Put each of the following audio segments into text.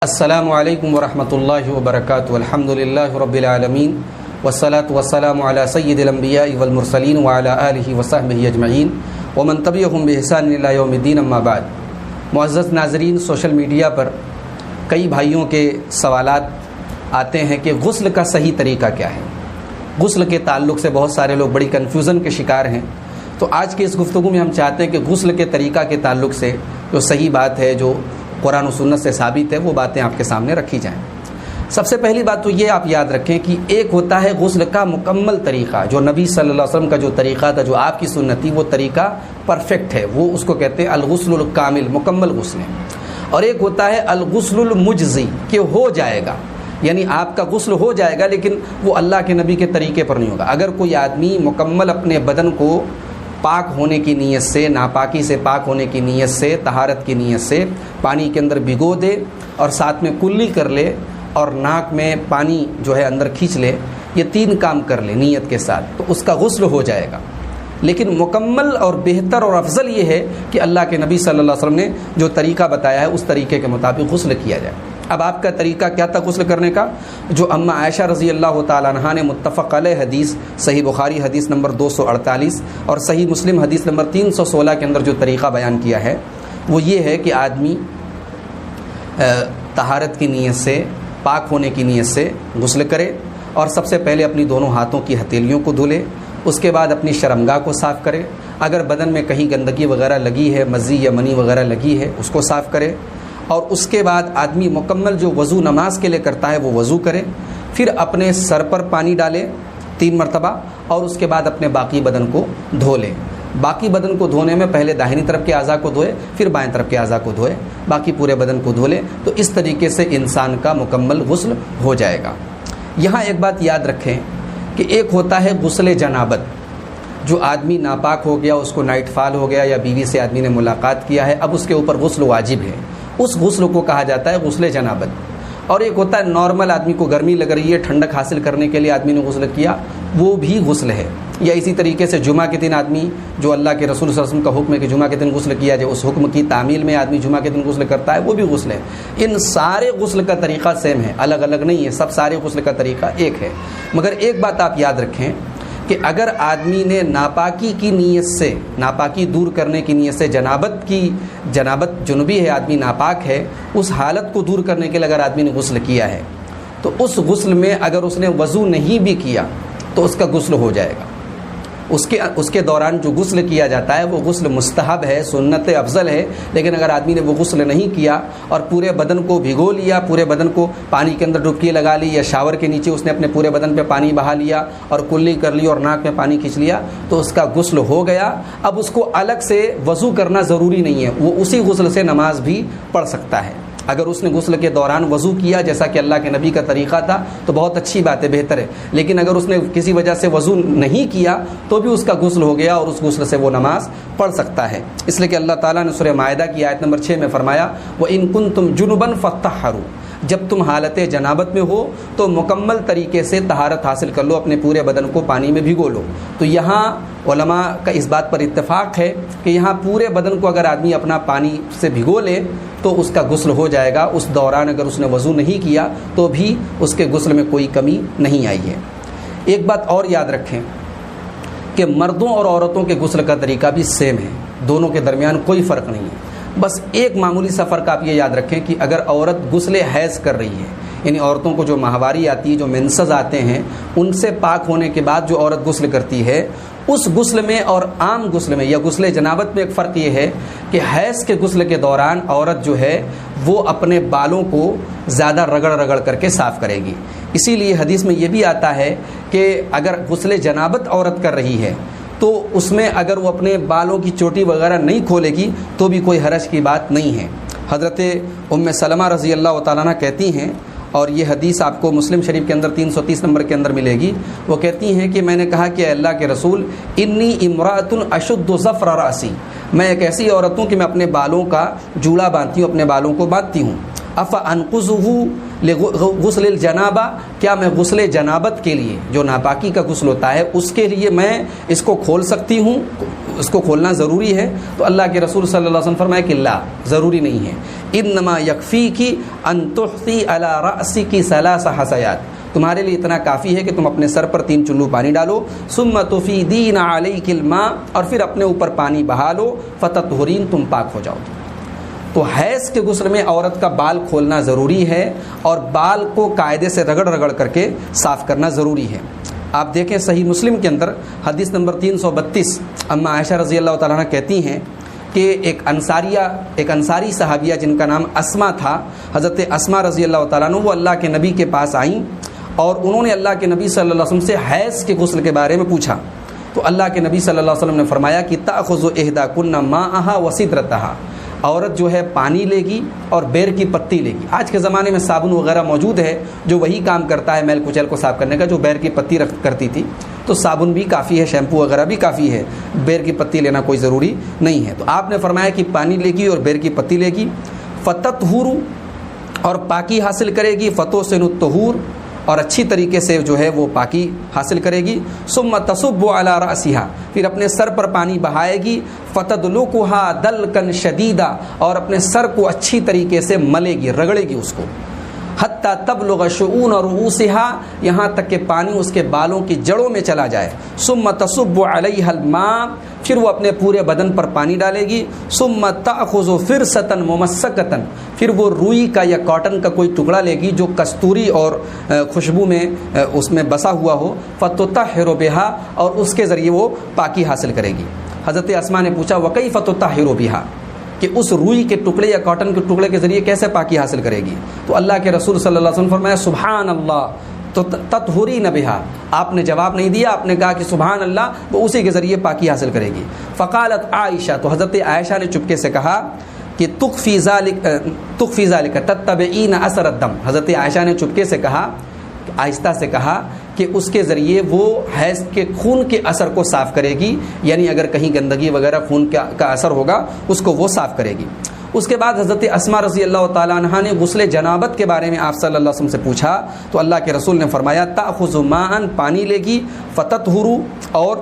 السلام علیکم ورحمۃ اللہ وبرکاتہ الحمد للہ رب العالمین والصلاة والسلام علی سید الانبیاء والمرسلین وعلی آلہ وصحبہ اجمعین ومن تبعہم بإحسان الی یوم الدین اما بعد۔ معزز ناظرین، سوشل میڈیا پر کئی بھائیوں کے سوالات آتے ہیں کہ غسل کا صحیح طریقہ کیا ہے۔ غسل کے تعلق سے بہت سارے لوگ بڑی کنفیوژن کے شکار ہیں، تو آج کی اس گفتگو میں ہم چاہتے ہیں کہ غسل کے طریقہ کے تعلق سے جو صحیح بات ہے، جو قرآن و سنت سے ثابت ہے، وہ باتیں آپ کے سامنے رکھی جائیں۔ سب سے پہلی بات تو یہ آپ یاد رکھیں کہ ایک ہوتا ہے غسل کا مکمل طریقہ، جو نبی صلی اللہ علیہ وسلم کا جو طریقہ تھا، جو آپ کی سنت تھی، وہ طریقہ پرفیکٹ ہے، وہ اس کو کہتے ہیں الغسل الکامل، مکمل غسل ہے۔ اور ایک ہوتا ہے الغسل المجزی، کہ ہو جائے گا، یعنی آپ کا غسل ہو جائے گا لیکن وہ اللہ کے نبی کے طریقے پر نہیں ہوگا۔ اگر کوئی آدمی مکمل اپنے بدن کو پاک ہونے کی نیت سے، ناپاکی سے پاک ہونے کی نیت سے، طہارت کی نیت سے پانی کے اندر بھگو دے اور ساتھ میں کلی کر لے اور ناک میں پانی جو ہے اندر کھینچ لے، یہ تین کام کر لے نیت کے ساتھ، تو اس کا غسل ہو جائے گا۔ لیکن مکمل اور بہتر اور افضل یہ ہے کہ اللہ کے نبی صلی اللہ علیہ وسلم نے جو طریقہ بتایا ہے اس طریقے کے مطابق غسل کیا جائے۔ اب آپ کا طریقہ کیا تھا غسل کرنے کا؟ جو اماں عائشہ رضی اللہ تعالیٰ عنہا نے متفق علیہ حدیث، صحیح بخاری حدیث نمبر 248 اور صحیح مسلم حدیث نمبر 316 کے اندر جو طریقہ بیان کیا ہے وہ یہ ہے کہ آدمی طہارت کی نیت سے، پاک ہونے کی نیت سے غسل کرے، اور سب سے پہلے اپنی دونوں ہاتھوں کی ہتھیلیوں کو دھلے، اس کے بعد اپنی شرمگاہ کو صاف کرے، اگر بدن میں کہیں گندگی وغیرہ لگی ہے، مزی یا منی وغیرہ لگی ہے، اس کو صاف کرے، اور اس کے بعد آدمی مکمل جو وضو نماز کے لیے کرتا ہے وہ وضو کرے، پھر اپنے سر پر پانی ڈالے 3 مرتبہ، اور اس کے بعد اپنے باقی بدن کو دھو لے۔ باقی بدن کو دھونے میں پہلے داہنی طرف کے اعضاء کو دھوئے، پھر بائیں طرف کے اعضاء کو دھوئے، باقی پورے بدن کو دھو لے، تو اس طریقے سے انسان کا مکمل غسل ہو جائے گا۔ یہاں ایک بات یاد رکھیں کہ ایک ہوتا ہے غسل جنابت، جو آدمی ناپاک ہو گیا، اس کو نائٹ فال ہو گیا یا بیوی سے آدمی نے ملاقات کیا ہے، اب اس کے اوپر غسل واجب ہے، اس غسل کو کہا جاتا ہے غسل جنابت۔ اور ایک ہوتا ہے نارمل، آدمی کو گرمی لگ رہی ہے، ٹھنڈک حاصل کرنے کے لیے آدمی نے غسل کیا، وہ بھی غسل ہے۔ یا اسی طریقے سے جمعہ کے دن آدمی، جو اللہ کے رسول صلی اللہ علیہ وسلم کا حکم ہے کہ جمعہ کے دن غسل کیا جائے، اس حکم کی تعمیل میں آدمی جمعہ کے دن غسل کرتا ہے، وہ بھی غسل ہے۔ ان سارے غسل کا طریقہ سیم ہے، الگ الگ نہیں ہے، سب سارے غسل کا طریقہ ایک ہے۔ مگر ایک بات آپ یاد رکھیں کہ اگر آدمی نے ناپاکی کی نیت سے، ناپاکی دور کرنے کی نیت سے، جنابت جنوبی ہے، آدمی ناپاک ہے، اس حالت کو دور کرنے کے لیے اگر آدمی نے غسل کیا ہے، تو اس غسل میں اگر اس نے وضو نہیں بھی کیا تو اس کا غسل ہو جائے گا۔ اس کے دوران جو غسل کیا جاتا ہے وہ غسل مستحب ہے، سنت افضل ہے، لیکن اگر آدمی نے وہ غسل نہیں کیا اور پورے بدن کو بھگو لیا، پورے بدن کو پانی کے اندر ڈبکی لگا لی، یا شاور کے نیچے اس نے اپنے پورے بدن پہ پانی بہا لیا اور کلی کر لی اور ناک میں پانی کھینچ لیا، تو اس کا غسل ہو گیا۔ اب اس کو الگ سے وضو کرنا ضروری نہیں ہے، وہ اسی غسل سے نماز بھی پڑھ سکتا ہے۔ اگر اس نے غسل کے دوران وضو کیا جیسا کہ اللہ کے نبی کا طریقہ تھا تو بہت اچھی بات ہے، بہتر ہے، لیکن اگر اس نے کسی وجہ سے وضو نہیں کیا تو بھی اس کا غسل ہو گیا اور اس غسل سے وہ نماز پڑھ سکتا ہے۔ اس لیے کہ اللہ تعالیٰ نے سورہ مائدہ کی آیت نمبر 6 میں فرمایا وَإِن كُنتُمْ جُنُبًا فَطَّهَّرُوا، جب تم حالت جنابت میں ہو تو مکمل طریقے سے طہارت حاصل کر لو، اپنے پورے بدن کو پانی میں بھگو لو۔ تو یہاں علماء کا اس بات پر اتفاق ہے کہ یہاں پورے بدن کو اگر آدمی اپنا پانی سے بھگو لے تو اس کا غسل ہو جائے گا۔ اس دوران اگر اس نے وضو نہیں کیا تو بھی اس کے غسل میں کوئی کمی نہیں آئی ہے۔ ایک بات اور یاد رکھیں کہ مردوں اور عورتوں کے غسل کا طریقہ بھی سیم ہے، دونوں کے درمیان کوئی فرق نہیں ہے۔ بس ایک معمولی سا فرق آپ یہ یاد رکھیں کہ اگر عورت غسل حیض کر رہی ہے، یعنی عورتوں کو جو ماہواری آتی ہے، جو مینسز آتے ہیں، ان سے پاک ہونے کے بعد جو عورت غسل کرتی ہے، اس غسل میں اور عام غسل میں یا غسل جنابت میں ایک فرق یہ ہے کہ حیض کے غسل کے دوران عورت جو ہے وہ اپنے بالوں کو زیادہ رگڑ رگڑ کر کے صاف کرے گی۔ اسی لیے حدیث میں یہ بھی آتا ہے کہ اگر غسل جنابت عورت کر رہی ہے تو اس میں اگر وہ اپنے بالوں کی چوٹی وغیرہ نہیں کھولے گی تو بھی کوئی حرج کی بات نہیں ہے۔ حضرت ام سلمہ رضی اللہ تعالیٰ عنہ کہتی ہیں، اور یہ حدیث آپ کو مسلم شریف کے اندر 330 نمبر کے اندر ملے گی، وہ کہتی ہیں کہ میں نے کہا کہ اللہ کے رسول انی امرأۃ اشد ظفر رأسی، میں ایک ایسی عورت ہوں کہ میں اپنے بالوں کا جوڑا باندھتی ہوں، اپنے بالوں کو باندھتی ہوں، افانقضہ غسل الجنابہ، کیا میں غسل جنابت کے لیے جو ناپاکی کا غسل ہوتا ہے اس کے لیے میں اس کو کھول سکتی ہوں، اس کو کھولنا ضروری ہے؟ تو اللہ کے رسول صلی اللہ علیہ وسلم فرمایا کہ لا، ضروری نہیں ہے۔ انما یکفیکی ان تحثی علی رأسکی ثلاث حثیات، تمہارے لیے اتنا کافی ہے کہ تم اپنے سر پر 3 چلو پانی ڈالو، ثم تفیدین علیک الماء، اور پھر اپنے اوپر پانی بہا لو، فتطہرین، تم پاک ہو جاؤ۔ تو حیض کے غسل میں عورت کا بال کھولنا ضروری ہے اور بال کو قاعدے سے رگڑ رگڑ کر کے صاف کرنا ضروری ہے۔ آپ دیکھیں صحیح مسلم کے اندر حدیث نمبر 332، اما عائشہ رضی اللہ تعالیٰ عنہ کہتی ہیں کہ ایک انصاری صحابیہ جن کا نام اسما تھا، حضرت اسما رضی اللہ تعالیٰ عنہ، وہ اللہ کے نبی کے پاس آئیں اور انہوں نے اللہ کے نبی صلی اللہ علیہ وسلم سے حیض کے غسل کے بارے میں پوچھا۔ تو اللہ کے نبی صلی اللہ علیہ وسلم نے فرمایا کہ تأخذ احداکن ماءھا وسدرتھا، عورت جو ہے پانی لے گی اور بیر کی پتی لے گی۔ آج کے زمانے میں صابن وغیرہ موجود ہے جو وہی کام کرتا ہے میل کچیل کو صاف کرنے کا جو بیر کی پتی کرتی تھی، تو صابن بھی کافی ہے، شیمپو وغیرہ بھی کافی ہے، بیر کی پتی لینا کوئی ضروری نہیں ہے۔ تو آپ نے فرمایا کہ پانی لے گی اور بیر کی پتی لے گی، فتطہر، اور پاکی حاصل کرے گی، فتحسن الطہور، اور اچھی طریقے سے جو ہے وہ پاکی حاصل کرے گی، ثم تصب علی رأسها، پھر اپنے سر پر پانی بہائے گی، فتدلکها دلکا شدیدا، اور اپنے سر کو اچھی طریقے سے ملے گی، رگڑے گی اس کو، حتی تبلغ شؤون رؤوسها، یہاں تک کہ پانی اس کے بالوں کی جڑوں میں چلا جائے، ثم تصب علیها الماء، پھر وہ اپنے پورے بدن پر پانی ڈالے گی، ثم تأخذ فرصة ممسکة، پھر وہ روئی کا یا کاٹن کا کوئی ٹکڑا لے گی جو کستوری اور خوشبو میں اس میں بسا ہوا ہو، فتطہر بها، اور اس کے ذریعے وہ پاکی حاصل کرے گی۔ حضرت اسماء نے پوچھا وکیف تطہر بها، کہ اس روئی کے ٹکڑے یا کاٹن کے ٹکڑے کے ذریعے کیسے پاکی حاصل کرے گی؟ تو اللہ کے رسول صلی اللہ علیہ وسلم فرمایا سبحان اللہ تو تطہرین بہا، آپ نے جواب نہیں دیا، آپ نے کہا کہ سبحان اللہ، وہ اسی کے ذریعے پاکی حاصل کرے گی۔ فقالت عائشہ، تو حضرت عائشہ نے چپکے سے کہا کہ تخفی ذالک تتبعین اثر الدم، حضرت عائشہ نے چپکے سے کہا، آہستہ سے کہا کہ اس کے ذریعے وہ حیض کے خون کے اثر کو صاف کرے گی، یعنی اگر کہیں گندگی وغیرہ خون کا اثر ہوگا اس کو وہ صاف کرے گی۔ اس کے بعد حضرت اسماء رضی اللہ تعالیٰ عنہ نے غسل جنابت کے بارے میں آپ صلی اللہ علیہ وسلم سے پوچھا، تو اللہ کے رسول نے فرمایا تأخذ ماء، پانی لے گی، فتطہر، اور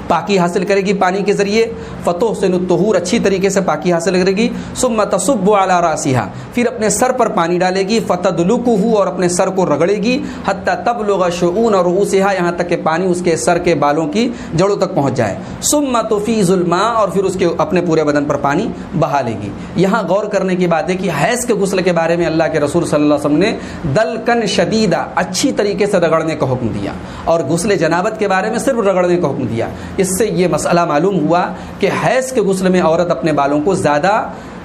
پاکی حاصل کرے گی پانی کے ذریعے، فتحسن الطہور، اچھی طریقے سے پاکی حاصل کرے گی، ثم تصب علی راسها، پھر اپنے سر پر پانی ڈالے گی، فتدلکه، اور اپنے سر کو رگڑے گی، حتی تبلغ شؤون رؤوسها، یہاں تک کہ پانی اس کے سر کے بالوں کی جڑوں تک پہنچ جائے، ثم تفیض الماء، اور پھر اس کے اپنے پورے بدن پر پانی بہا لے گی۔ یہاں غور کرنے کی بات ہے کہ حیض کے غسل کے بارے میں اللہ کے رسول صلی اللہ علیہ وسلم نے دلکن شدیدہ، اچھی طریقے سے رگڑنے کا حکم دیا، اور غسل جنابت کے بارے میں صرف رگڑنے کا حکم دیا۔ اس سے یہ مسئلہ معلوم ہوا کہ حیض کے غسل میں عورت اپنے بالوں کو زیادہ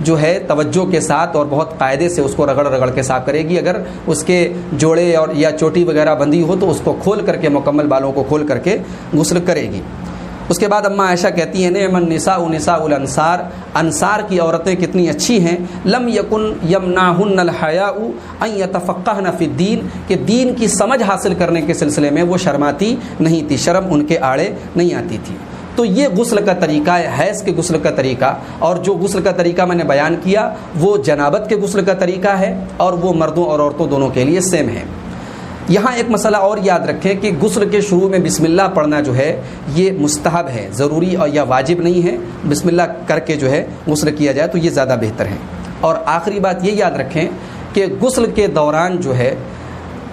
جو ہے توجہ کے ساتھ اور بہت قاعدے سے اس کو رگڑ رگڑ کے صاف کرے گی۔ اگر اس کے جوڑے اور یا چوٹی وغیرہ بندھی ہو تو اس کو کھول کر کے، مکمل بالوں کو کھول کر کے غسل کرے گی۔ اس کے بعد اماں عائشہ کہتی ہیں نعم النساء نساء الانصار، انصار کی عورتیں کتنی اچھی ہیں، لم یکن یمنعہن الحیاء ان یتفقہن فی الدین، کہ دین کی سمجھ حاصل کرنے کے سلسلے میں وہ شرماتی نہیں تھی، شرم ان کے آڑے نہیں آتی تھی۔ تو یہ غسل کا طریقہ ہے، حیض کے غسل کا طریقہ، اور جو غسل کا طریقہ میں نے بیان کیا وہ جنابت کے غسل کا طریقہ ہے، اور وہ مردوں اور عورتوں دونوں کے لیے سیم ہے۔ یہاں ایک مسئلہ اور یاد رکھیں کہ غسل کے شروع میں بسم اللہ پڑھنا جو ہے یہ مستحب ہے، ضروری اور یا واجب نہیں ہے، بسم اللہ کر کے جو ہے غسل کیا جائے تو یہ زیادہ بہتر ہے۔ اور آخری بات یہ یاد رکھیں کہ غسل کے دوران جو ہے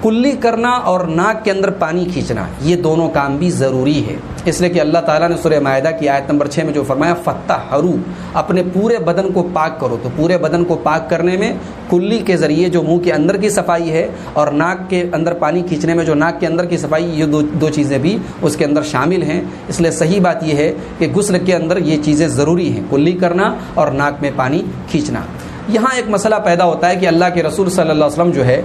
کلی کرنا اور ناک کے اندر پانی کھینچنا، یہ دونوں کام بھی ضروری ہے، اس لیے کہ اللہ تعالیٰ نے سورہ مائدہ کی آیت نمبر 6 میں جو فرمایا فَتَّحَرُوا، اپنے پورے بدن کو پاک کرو، تو پورے بدن کو پاک کرنے میں کلی کے ذریعے جو منہ کے اندر کی صفائی ہے اور ناک کے اندر پانی کھینچنے میں جو ناک کے اندر کی صفائی، یہ دو چیزیں بھی اس کے اندر شامل ہیں۔ اس لیے صحیح بات یہ ہے کہ غسل کے اندر یہ چیزیں ضروری ہیں، کلی کرنا اور ناک میں پانی کھینچنا۔ یہاں ایک مسئلہ پیدا ہوتا ہے کہ اللہ کے رسول صلی اللہ علیہ وسلم جو ہے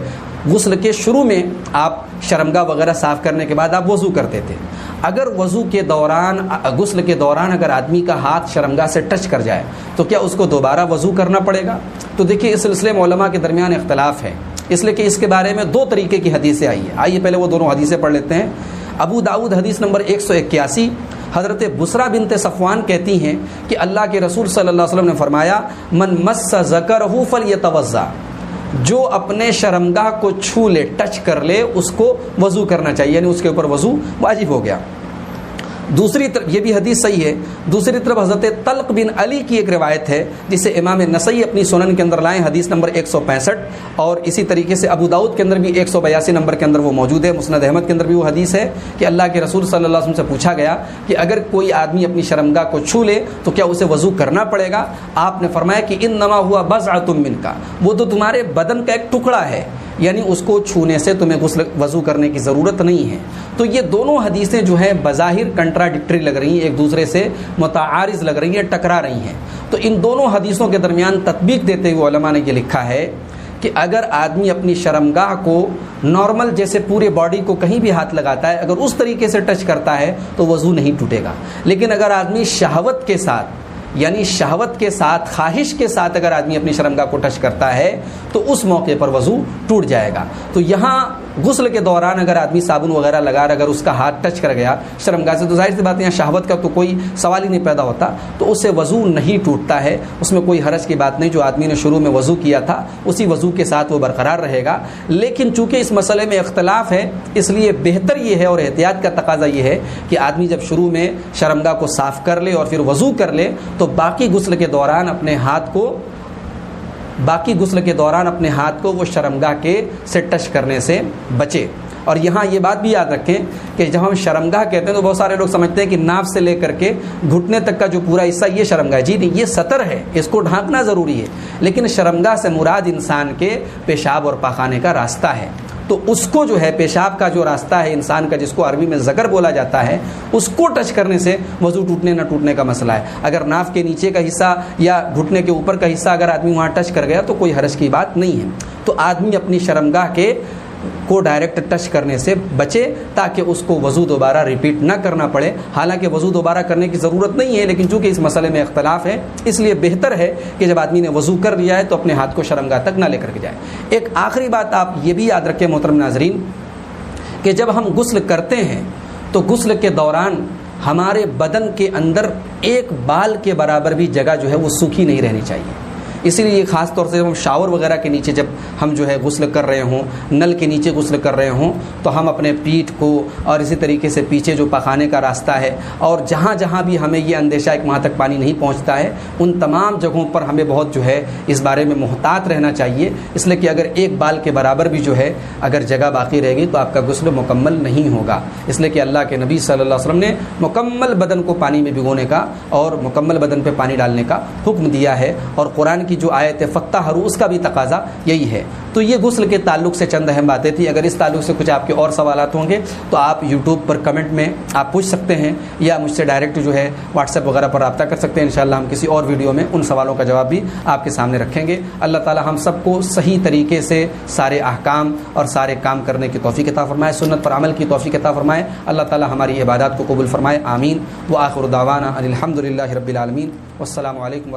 غسل کے شروع میں آپ شرمگاہ وغیرہ صاف کرنے کے بعد آپ وضو کرتے تھے، اگر وضو کے دوران، غسل کے دوران اگر آدمی کا ہاتھ شرمگاہ سے ٹچ کر جائے تو کیا اس کو دوبارہ وضو کرنا پڑے گا؟ تو دیکھیے اس سلسلے میں علماء کے درمیان اختلاف ہے، اس لیے کہ اس کے بارے میں 2 طریقے کی حدیثیں آئی ہیں۔ آئیے پہلے وہ دونوں حدیثیں پڑھ لیتے ہیں۔ ابو داؤد حدیث نمبر 181، حضرت بصرہ بنت صفوان کہتی ہیں کہ اللہ کے رسول صلی اللہ علیہ وسلم نے فرمایا من مس ذکرہ فلیتوضا، جو اپنے شرمگاہ کو چھو لے، ٹچ کر لے، اس کو وضو کرنا چاہیے، یعنی اس کے اوپر وضو واجب ہو گیا۔ دوسری طرف یہ بھی حدیث صحیح ہے، دوسری طرف حضرت طلق بن علی کی ایک روایت ہے جسے امام نسائی اپنی سنن کے اندر لائیں، حدیث نمبر 165، اور اسی طریقے سے ابو داؤد کے اندر بھی 182 نمبر کے اندر وہ موجود ہے، مسند احمد کے اندر بھی وہ حدیث ہے کہ اللہ کے رسول صلی اللہ علیہ وسلم سے پوچھا گیا کہ اگر کوئی آدمی اپنی شرمگاہ کو چھو لے تو کیا اسے وضو کرنا پڑے گا؟ آپ نے فرمایا کہ انما ہوا بضعۃ منک، وہ تو تمہارے بدن کا ایک ٹکڑا ہے، یعنی اس کو چھونے سے تمہیں وضو کرنے کی ضرورت نہیں ہے۔ تو یہ دونوں حدیثیں جو ہیں بظاہر کنٹراڈکٹری لگ رہی ہیں، ایک دوسرے سے متعارض لگ رہی ہیں، ٹکرا رہی ہیں۔ تو ان دونوں حدیثوں کے درمیان تطبیق دیتے ہوئے علماء نے یہ لکھا ہے کہ اگر آدمی اپنی شرمگاہ کو نارمل جیسے پورے باڈی کو کہیں بھی ہاتھ لگاتا ہے، اگر اس طریقے سے ٹچ کرتا ہے تو وضو نہیں ٹوٹے گا، لیکن اگر آدمی شہوت کے ساتھ، یعنی شہوت کے ساتھ، خواہش کے ساتھ اگر آدمی اپنی شرمگاہ کو ٹچ کرتا ہے تو اس موقع پر وضو ٹوٹ جائے گا۔ تو یہاں غسل کے دوران اگر آدمی صابن وغیرہ لگا اگر اس کا ہاتھ ٹچ کر گیا شرمگاہ سے، تو ظاہر سی بات ہے یہاں شہوت کا تو کوئی سوال ہی نہیں پیدا ہوتا، تو اس سے وضو نہیں ٹوٹتا ہے، اس میں کوئی حرج کی بات نہیں۔ جو آدمی نے شروع میں وضو کیا تھا اسی وضو کے ساتھ وہ برقرار رہے گا۔ لیکن چونکہ اس مسئلے میں اختلاف ہے، اس لیے بہتر یہ ہے اور احتیاط کا تقاضا یہ ہے کہ آدمی جب شروع میں شرمگاہ کو صاف کر لے اور پھر وضو کر لے تو باقی غسل کے دوران اپنے ہاتھ کو وہ شرمگاہ کے سے ٹچ کرنے سے بچے۔ اور یہاں یہ بات بھی یاد رکھیں کہ جب ہم شرمگاہ کہتے ہیں تو بہت سارے لوگ سمجھتے ہیں کہ ناف سے لے کر کے گھٹنے تک کا جو پورا حصہ یہ شرمگاہ، جی نہیں، یہ سطر ہے، اس کو ڈھانکنا ضروری ہے، لیکن شرمگاہ سے مراد انسان کے پیشاب اور پاخانے کا راستہ ہے۔ تو اس کو جو ہے پیشاب کا جو راستہ ہے انسان کا، جس کو عربی میں ذکر بولا جاتا ہے، اس کو ٹچ کرنے سے وضو ٹوٹنے نہ ٹوٹنے کا مسئلہ ہے۔ اگر ناف کے نیچے کا حصہ یا گھٹنے کے اوپر کا حصہ اگر آدمی وہاں ٹچ کر گیا تو کوئی حرج کی بات نہیں ہے۔ تو آدمی اپنی شرمگاہ کو ڈائریکٹ ٹچ کرنے سے بچے تاکہ اس کو وضو دوبارہ ریپیٹ نہ کرنا پڑے۔ حالانکہ وضو دوبارہ کرنے کی ضرورت نہیں ہے، لیکن چونکہ اس مسئلے میں اختلاف ہے اس لیے بہتر ہے کہ جب آدمی نے وضو کر لیا ہے تو اپنے ہاتھ کو شرمگاہ تک نہ لے کر کے جائے۔ ایک آخری بات آپ یہ بھی یاد رکھیں محترم ناظرین کہ جب ہم غسل کرتے ہیں تو غسل کے دوران ہمارے بدن کے اندر ایک بال کے برابر بھی جگہ جو ہے وہ سوکھی نہیں رہنی چاہیے۔ اسی لیے خاص طور سے جب ہم شاور وغیرہ کے نیچے جب ہم جو ہے غسل کر رہے ہوں، نل کے نیچے غسل کر رہے ہوں، تو ہم اپنے پیٹھ کو اور اسی طریقے سے پیچھے جو پاخانے کا راستہ ہے اور جہاں جہاں بھی ہمیں یہ اندیشہ ہے کہ وہاں تک پانی نہیں پہنچتا ہے، ان تمام جگہوں پر ہمیں بہت جو ہے اس بارے میں محتاط رہنا چاہیے، اس لیے کہ اگر ایک بال کے برابر بھی جو ہے اگر جگہ باقی رہے گی تو آپ کا غسل مکمل نہیں ہوگا۔ اس لیے کہ اللہ کے نبی صلی اللہ علیہ وسلم نے مکمل بدن کو پانی میں بھگونے کا اور مکمل بدن پہ پانی ڈالنے کا حکم دیا ہے، اور قرآن کی جو آیت فتحروا اس کا بھی تقاضا یہی ہے۔ تو یہ غسل کے تعلق سے چند اہم باتیں تھیں۔ اگر اس تعلق سے کچھ آپ کے اور سوالات ہوں گے تو آپ یوٹیوب پر کمنٹ میں آپ پوچھ سکتے ہیں یا مجھ سے ڈائریکٹ جو ہے واٹس ایپ وغیرہ پر رابطہ کر سکتے ہیں۔ انشاءاللہ ہم کسی اور ویڈیو میں ان سوالوں کا جواب بھی آپ کے سامنے رکھیں گے۔ اللہ تعالی ہم سب کو صحیح طریقے سے سارے احکام اور سارے کام کرنے کی توفیق عطا فرمائے، سنت پر عمل کی توفیق عطا فرمائے۔ اللہ تعالی ہماری عبادات کو قبول فرمائے، آمین۔ وآخر دعوانا ان الحمد للہ رب العالمین، والسلام علیکم۔